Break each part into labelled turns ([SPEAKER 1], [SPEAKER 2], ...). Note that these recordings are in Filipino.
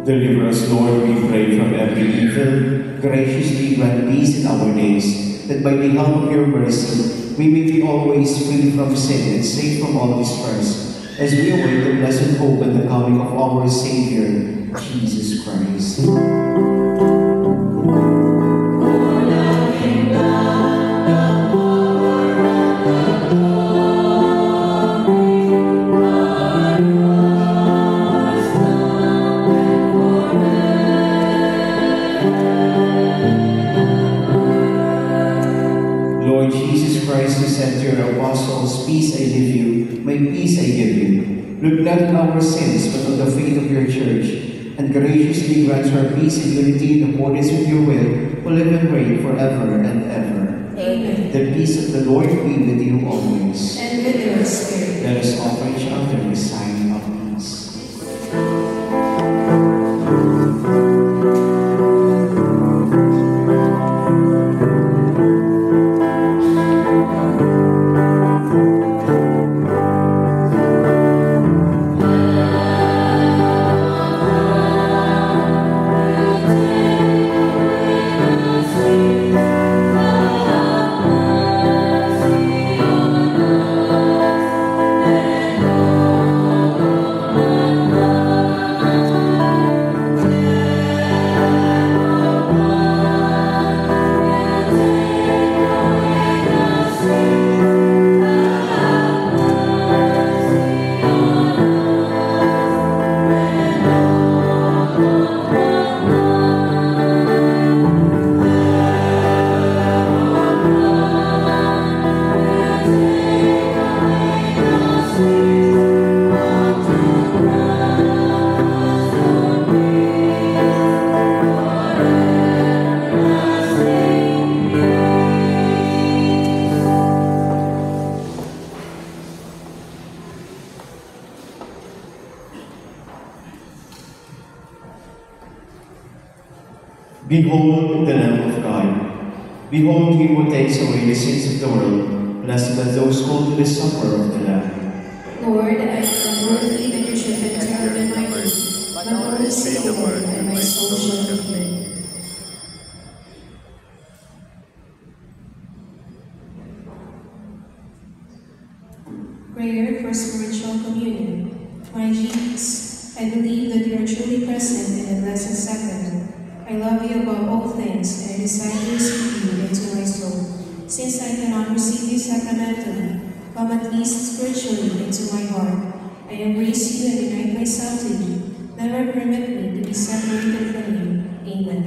[SPEAKER 1] Deliver us, Lord, we pray, from every evil. Graciously grant peace in our days, that by the help of your mercy, we may be always free from sin and safe from all distress, as we await the blessed hope and the coming of our Savior, Jesus Christ. Lord Jesus Christ, who said to your apostles, "Peace I leave you, my peace I give you," look not on our sins, but on the faith of your church, and graciously grant her peace and unity in accordance with your will, who live and reign forever and ever.
[SPEAKER 2] Amen.
[SPEAKER 1] The peace of the Lord be with you always.
[SPEAKER 2] And with your spirit.
[SPEAKER 1] Let us offer each other the sign of peace. Behold the Lamb of God. Behold him who takes away the sins of the world. Blessed are those called to the supper of the Lamb.
[SPEAKER 2] Lord, I am unworthy that you should enter in my room, but only say the word, and my soul shall be healed. Prayer for spiritual communion. My Jesus, I believe that you are truly present in the Blessed Sacrament. I love you above all things, and I desire to receive you into my soul. Since I cannot receive you sacramentally, come at least spiritually into my heart. I embrace you and unite myself to you. Never permit me to be separated from you. Amen.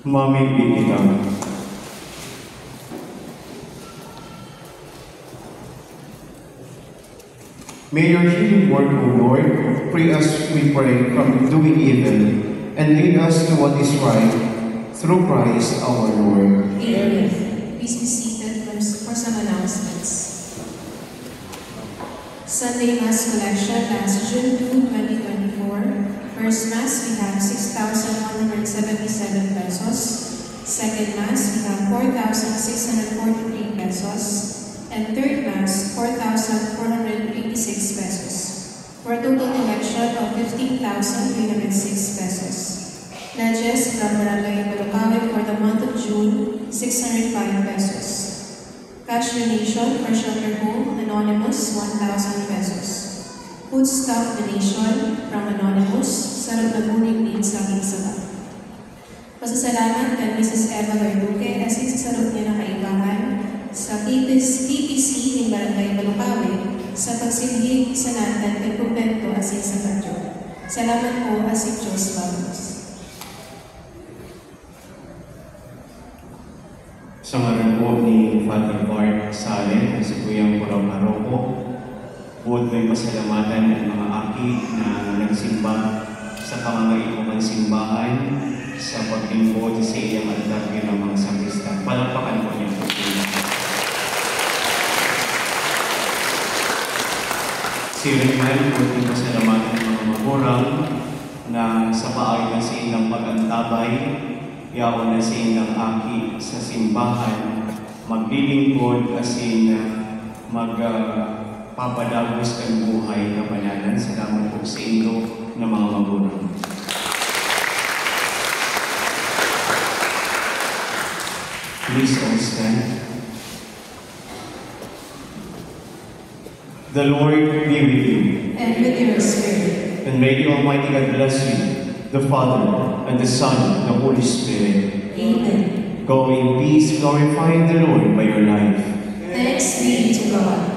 [SPEAKER 1] Mamigpit ikaw. May your healing work, O Lord, free us, we pray, from doing evil, and lead us to what is right, through Christ our Lord.
[SPEAKER 2] Amen. Please be seated for some announcements. Sunday Mass collection last June 2, 2024. First Mass, we have 6,177 pesos. Second Mass, we have 4,643 pesos. And third Mass, 4,486 pesos. For a total collection of 15,306 pesos. Pledges from Barangay Balocawit for the month of June, 605 pesos. Cash donation for shelter home, Anonymous, 1,000 pesos. Foodstuff donation from Anonymous, Sarap na Bunig Din sa aking sabat. Pasasalamat kay Mrs. Eva Verduque as isasarap niya ng kaibahan sa PPC ng Barangay Balocawit sa pagsilbi sa natin ng kumpento asin sa Kadyo. Salamat po asin Diyos Vamos.
[SPEAKER 1] Sa ngalan po ni Father Bart Salen, si Kuyang Purang Maroko, buod may pasalamatan ng mga aki na nagsimba sa pangangailangan simbahan sa paglingkod sa iyang altar ng mga sakrista. Palakpakan po niya po. Si Riman, buod may pasalamatan ng mga magulang na sa paay na sa ilang pag-antabay, yaon na sa ilang aki sa simbahan, maglilingkod asin magpapadagos kang buhay kapanalan. Salamat po sa inyo na mga magulang. Please all stand. The Lord be with you.
[SPEAKER 2] And with your spirit.
[SPEAKER 1] And may the Almighty God bless you, the Father, and the Son, and the Holy Spirit.
[SPEAKER 2] Amen.
[SPEAKER 1] Go in peace, glorifying the Lord by your life.
[SPEAKER 2] Thanks be to God.